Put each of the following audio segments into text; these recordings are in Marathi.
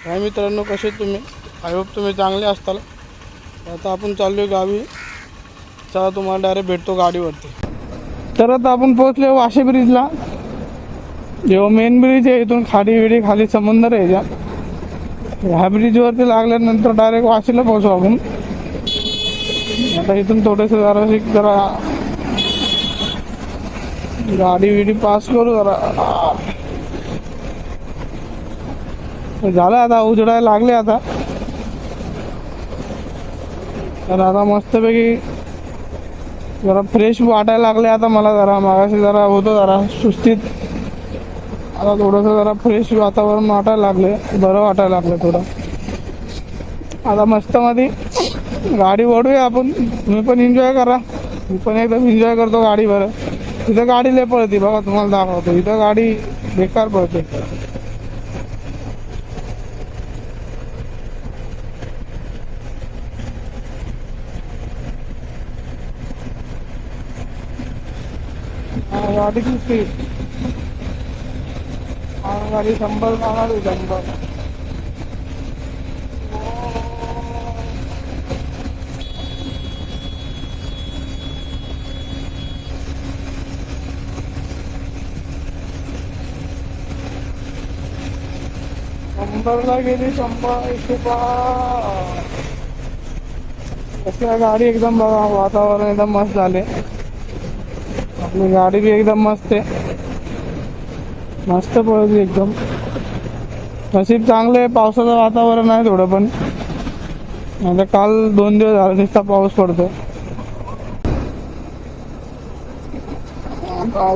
काय मित्रांनो, कसे तुम्ही? आय होप तुम्ही चांगले असताल. आता आपण चाललो गावी. चला तुम्हाला डायरेक्ट भेटतो गाडीवरती. तर आता आपण पोहोचले वाशी ब्रिजला. जेव्हा मेन ब्रिज आहे, इथून खाडी विडी खाली समुद्र आहे. ह्या ब्रिजवरती लागल्यानंतर डायरेक्ट वाशीला पोहोचू आपण. आता इथून थोडेसे जरा गाडी विडी पास करू जरा. झालं आता, उजडायला लागले आता. तर आता मस्तपैकी जरा फ्रेश वाटायला लागले आता मला. जरा मागाशी जरा होतं जरा सुस्तीत. आता थोडंसं जरा फ्रेश वातावरण वाटायला लागले, बरं वाटायला लागलं थोडं. आता मस्त मध्ये गाडी ओढूया आपण. तुम्ही पण एन्जॉय करा, मी पण एकदम एन्जॉय करतो गाडीवर. इथं गाडी लय पळते बघा, तुम्हाला दाखवतो. इथं गाडी बेकार पळते. गाडी किती गाडी 100 जाणार. 100 गेली. 100 कशी गाडी एकदम बघा, वातावरण एकदम मस्त झाले. आपली गाडी बी एकदम मस्त आहे, मस्त पळते एकदम. नशीब चांगलं आहे, पावसाचं वातावरण आहे थोडं. पण आता काल 2 दिवस झाले नुसता पाऊस पडतो.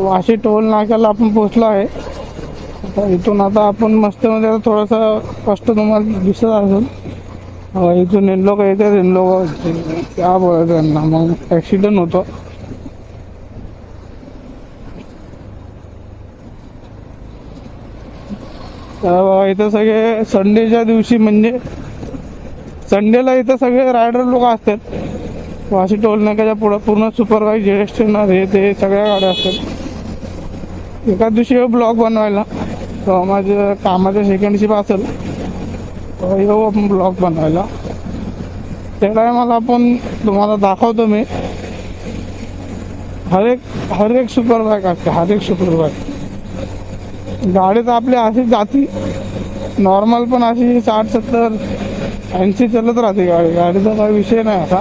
वाशी टोल नाक्याला आपण पोहोचलो आहे. इथून आता आपण मस्त मध्ये थोडंसं कष्ट तुम्हाला दिसत असेल. इथून इन लोक येतात, इन लोक क्या बोलत त्यांना, मग ॲक्सिडेंट होतो. इथं सगळे संडेच्या दिवशी, म्हणजे संडेला इथं सगळे रायडर लोक असतात. वाशी टोल नाक्याच्या पुढं पूर्ण सुपरवाईज जेस्टेनर हे ते सगळ्या गाड्या असतात. एका दिवशी ब्लॉग बनवायला माझ्या कामाच्या सेकंड शिप असेल येऊ आपण ब्लॉग बनवायला. त्या टायमाला आपण तुम्हाला दाखवतो मी. हर एक सुपर बाईक असते, हर एक सुपर बाईक. गाडी तर आपली अशीच जाती नॉर्मल, पण अशी 60, 70, 80 चालत राहते गाडी. गाडीचा काही विषय नाही असा.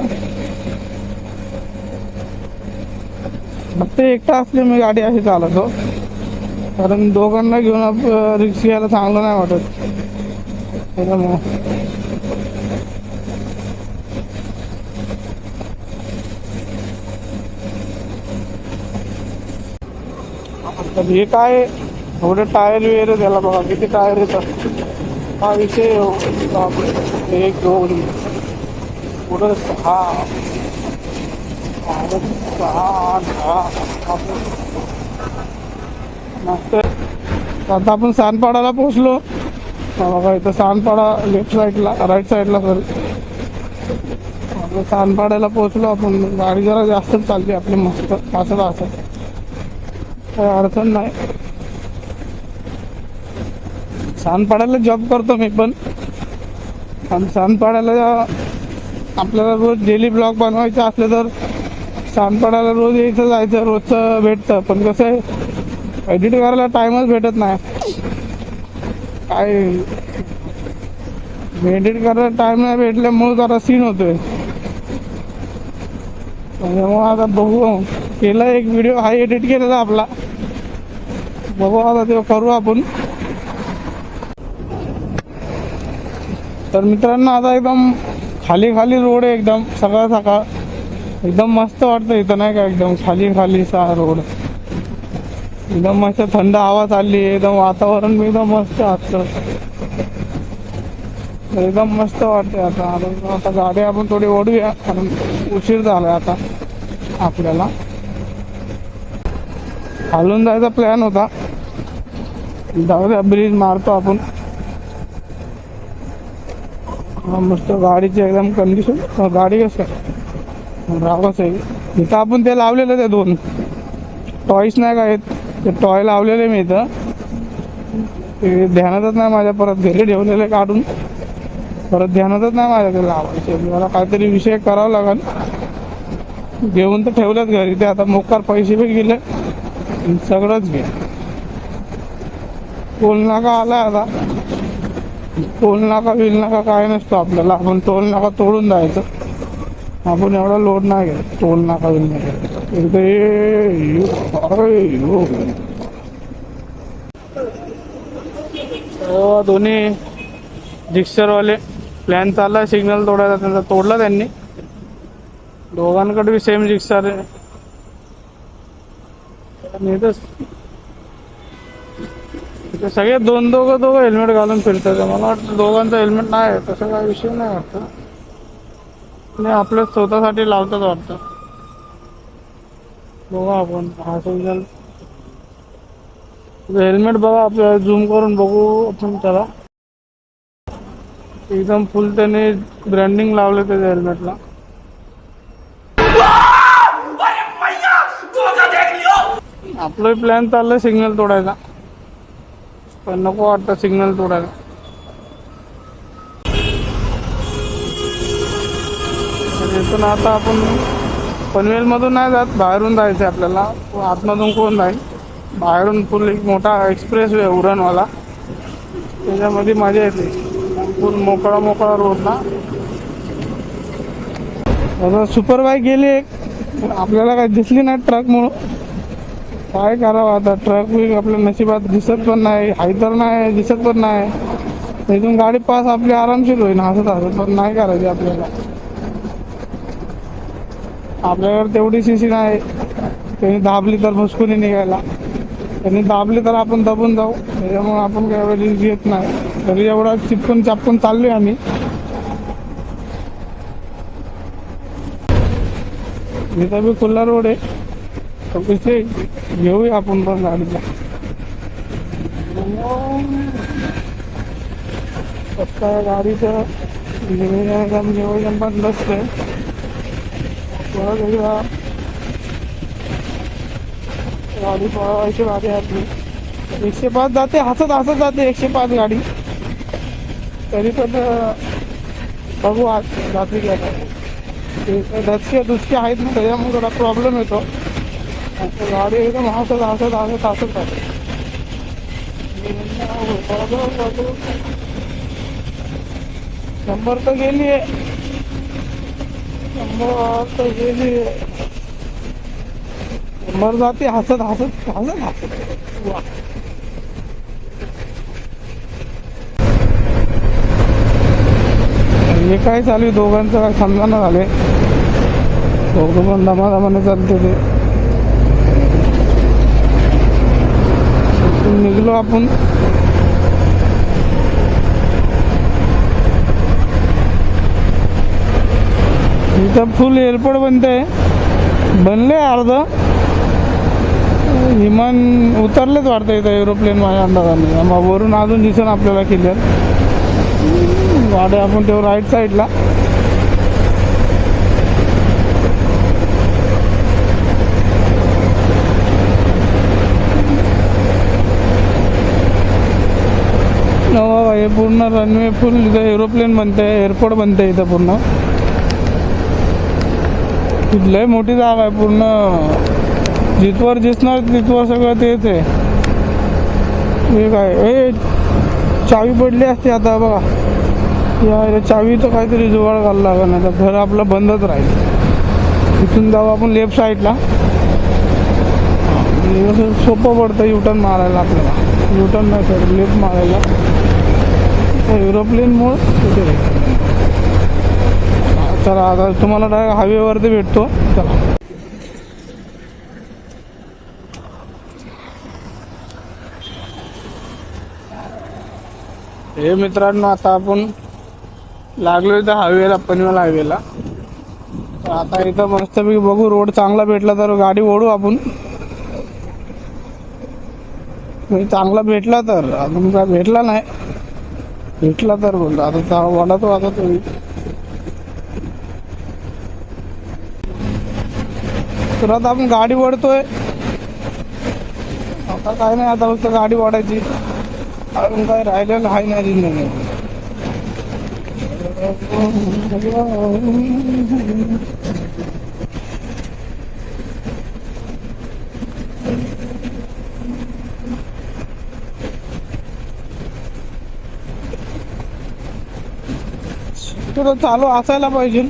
फक्त एकटा असले मी गाडी अशी चालवतो, कारण दोघांना घेऊन रिक्षा यायला चांगलं नाही वाटत. हे काय थोडे टायर वगैरे त्याला बघा किती टायर येतात. हा विषय 1, 2, पुढं 6, 6, मस्त. आता आपण सानपाडाला पोहोचलो बघा. इथं सानपाडा लेफ्ट साईडला, राईट साईडला सर. आपलं सानपाड्याला पोहोचलो आपण. गाडी जरा जास्त चालली आपली, मस्त असं काही अडचण नाही. सानपाड्याला जॉब करतो मी पण, आणि सानपाड्याला आपल्याला रोज डेली ब्लॉग बनवायचे असले तर सानपाड्याला रोज यायचं जायचं, रोजचं भेटतं. पण कसं आहे, एडिट करायला टाईमच भेटत नाही. काय एडिट करायला टाईम नाही भेटल्यामुळे जरा सीन होतोय. त्यामुळे आता बघू, केला एक व्हिडिओ हा एडिट केलेला आपला, बघू आता ते करू आपण. तर मित्रांनो, आता एकदम खाली रोड आहे, एकदम सकाळ एकदम मस्त वाटतं इथं, नाही का? एकदम खाली सा रोड, एकदम मस्त थंड हवा चालली, एकदम वातावरण एकदम मस्त असतं, एकदम मस्त वाटते. आता गाडी आपण थोडी ओढूया, कारण उशीर झाला आता. आपल्याला खालून जायचा प्लॅन होता, जाऊ द्या, ब्रिज मारतो आपण. मस्त गाडीची एकदम कंडिशन. गाडी कसं रावच आहे. इथं आपण ते लावलेलं, ते 2 टॉईस नाही का आहेत, ते टॉय लावलेले मी इथं. ते ध्यानातच नाही माझ्या, परत घरी ठेवलेले काढून परत ध्यानातच नाही माझ्या ते लावायचे. मला काहीतरी विषय करावा लागेल. घेऊन तर ठेवल्यात घरी ते, आता मोकार पैसे बी गेले सगळंच घे. टोल नाका आला आता, टोल नाका बिल नाका काय नसतो आपल्याला, आपण टोल नाका तोडून जायचं. आपण एवढा लोड नाही घेत टोल नाका बिल नाका. दोन्ही जिक्सरवाले प्लॅन चालला सिग्नल तोडायचा, त्यांचा तोडला त्यांनी. दोघांकडे बी सेम जिक्सर आहे. इथं सगळे दोघं हेल्मेट घालून फिरतात. मला वाटतं दोघांचं हेल्मेट नाही आहे, तसं काही विषय नाही वाटतं. नाही, आपल्या स्वतःसाठी लावतात वाटतं. बघा आपण हा सिग्नल, हेल्मेट बघा आपल्याला झूम करून बघू आपण त्याला. एकदम फुल त्याने ब्रँडिंग लावले त्याच्या हेल्मेटला. आपलं प्लॅन चाललंय सिग्नल तोडायचा, पण नको वाटतं सिग्नल तोडायला. इथून आता आपण पनवेलमधून नाही जात, बाहेरून जायचं आपल्याला. आतमधून कोण जाईल, बाहेरून फुल एक मोठा एक्सप्रेस वे उरणवाला, त्याच्यामध्ये मजा येते. फुल मोकळा रोड ना. आता सुपर बाईक गेली एक, आपल्याला काही दिसली नाही ट्रकमुळं. काय करावं आता, ट्रक बी आपल्या नशिबात दिसत पण नाही, हाय तर नाही दिसत पण नाही. इथून गाडी पास आपली आरामशीर होईल हसत, पण नाही करायची आपल्याला. आपल्याकडे तेवढी सीसी नाही. त्यांनी दाबली तर भुसकुनी निघायला, त्यांनी दाबली तर आपण दबून जाऊ. त्याच्यामुळे आपण काही वेळेस घेत नाही. तरी एवढा चापकून चाललोय आम्ही. इथं बी खुल्ला रोड आहे, तर कसे घेऊया आपण पण गाडीला. काय गाडीचं नियोजन पण नसतंय. गाडी पळवायची गाडी आपली 105 जाते, हसत जाते 105 गाडी. तरी पण बघू आज जाते की आता. दुसके आहेत ना, त्याच्यामुळे थोडा प्रॉब्लेम येतो. गाडी एकदम हसत जाते. 100 तर गेली आहे, 100 जाते हसत. वा, हे काय चालू आहे दोघांचं काय समजाना झाले. दोघं पण दमादमाने चालते ते. निघलो आपण. इथं फुल एअरपोर्ट बनले अर्ध. विमान उतरलेच वाटतं इथं एरोप्लेन माझ्या अंदाजाने. मग वरून अजून दिसेल आपल्याला क्लिअर. गाडी आपण तेव्हा राईट साईडला. हे पूर्ण रनवे फुल इथं एरोप्लेन बनते, एअरपोर्ट बनते इथं पूर्ण. लय मोठी जागा आहे पूर्ण. जिथवर दिसणार तिथवर सगळं तेच आहे. हे काय चावी पडली असते आता बघा. या चावी तर काहीतरी जुगाड घालावं लागेल, नाही तर घर आपलं बंदच राहील. इथून जाऊ आपण लेफ्ट साईडला. सोपं पडतं युटर्न मारायला आपल्याला. युटर्न नाही सर, लेफ्ट मारायला. एरोप्लेनमुळं कुठे चला आता तुम्हाला डायरेक्ट हायवेवरती भेटतो. चला. हे मित्रांनो, आता आपण लागलो इथं हायवेला, पनवेल हायवेला. आता इथं मस्तपैकी बघू, रोड चांगला भेटला तर गाडी ओढू आपण. चांगला भेटला तर, अजून काय भेटला नाही. भेटला तर बोलतो आता वाढतो. आता तरी तुरंत आपण गाडी ओढतोय. आता काय नाही, आता फक्त गाडी ओढायची. अजून काय राहिलेलं आहे नाही जिंदगी. तुला चालू असायला पाहिजे.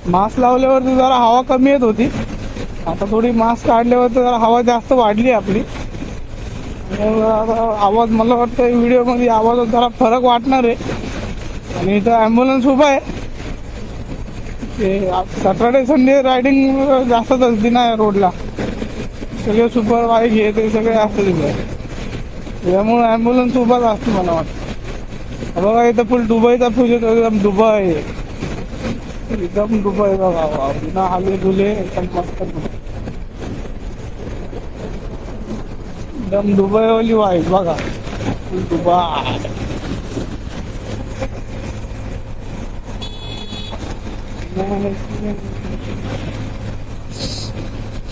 मास्क लावल्यावरती जरा हवा कमी येत होती. आता थोडी मास्क काढल्यावर जरा हवा जास्त वाढली आपली. आणि आता आवाज मला वाटतं व्हिडिओमध्ये आवाजात जरा फरक वाटणार आहे. आणि इथं ॲम्ब्युलन्स उभा आहे. ते सॅटर्डे संडे रायडिंग जास्त असते ना या रोडला. सगळे सुपर बाईक हे ते सगळे असते तिथे. त्यामुळे ॲम्ब्युलन्स उभाच असते मला वाटतं. बघा इथं फुल दुबईचा फ्युज एकदम दुबई. एकदम दुबई बघा. बिना हाले दुले एकदम मस्त. एकदम दुबईवाली वाईफ बघा. दुबई.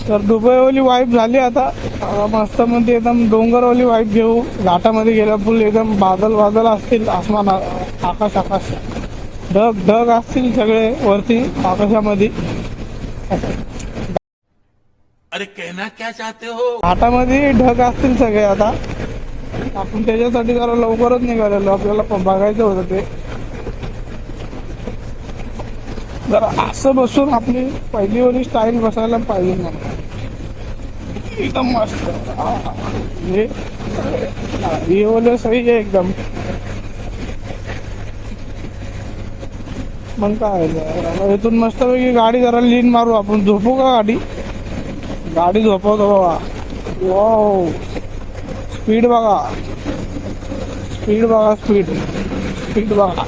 तर दुबईवाली वाईफ झाली आता. मस्त मध्ये एकदम डोंगरवाली वाईफ घेऊ. घाटामध्ये गेल्या फुल एकदम बादल बादल असतील. आसमान आकाश आकाश ढग ढग असतील सगळे वरती आकाशामध्ये. अरे कहना क्या चाहते हो. घाटामध्ये ढग असतील सगळे. आता आपण त्याच्यासाठी जरा लवकरच निघालेलो. आपल्याला बघायचं होतं ते. जरा असं बसून आपली पहिली वाली स्टाईल बसायला पाहिजे मला. एकदम मस्त. हे वाले सही आहे एकदम. मग काय इथून मस्तपैकी गाडी जरा लीन मारू आपण. झोपू का गाडी. गाडी झोपवतो बाबा. वाव स्पीड बघा. स्पीड बघा. स्पीड बघा.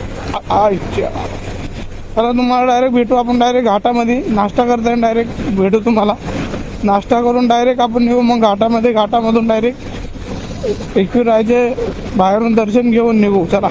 चला तुम्हाला डायरेक्ट भेटू आपण. डायरेक्ट घाटामध्ये नाश्ता करताना डायरेक्ट भेटू तुम्हाला. नाश्ता करून डायरेक्ट आपण निघू मग घाटामध्ये. घाटामधून डायरेक्ट एकविरायचे बाहेरून दर्शन घेऊन निघू. चला.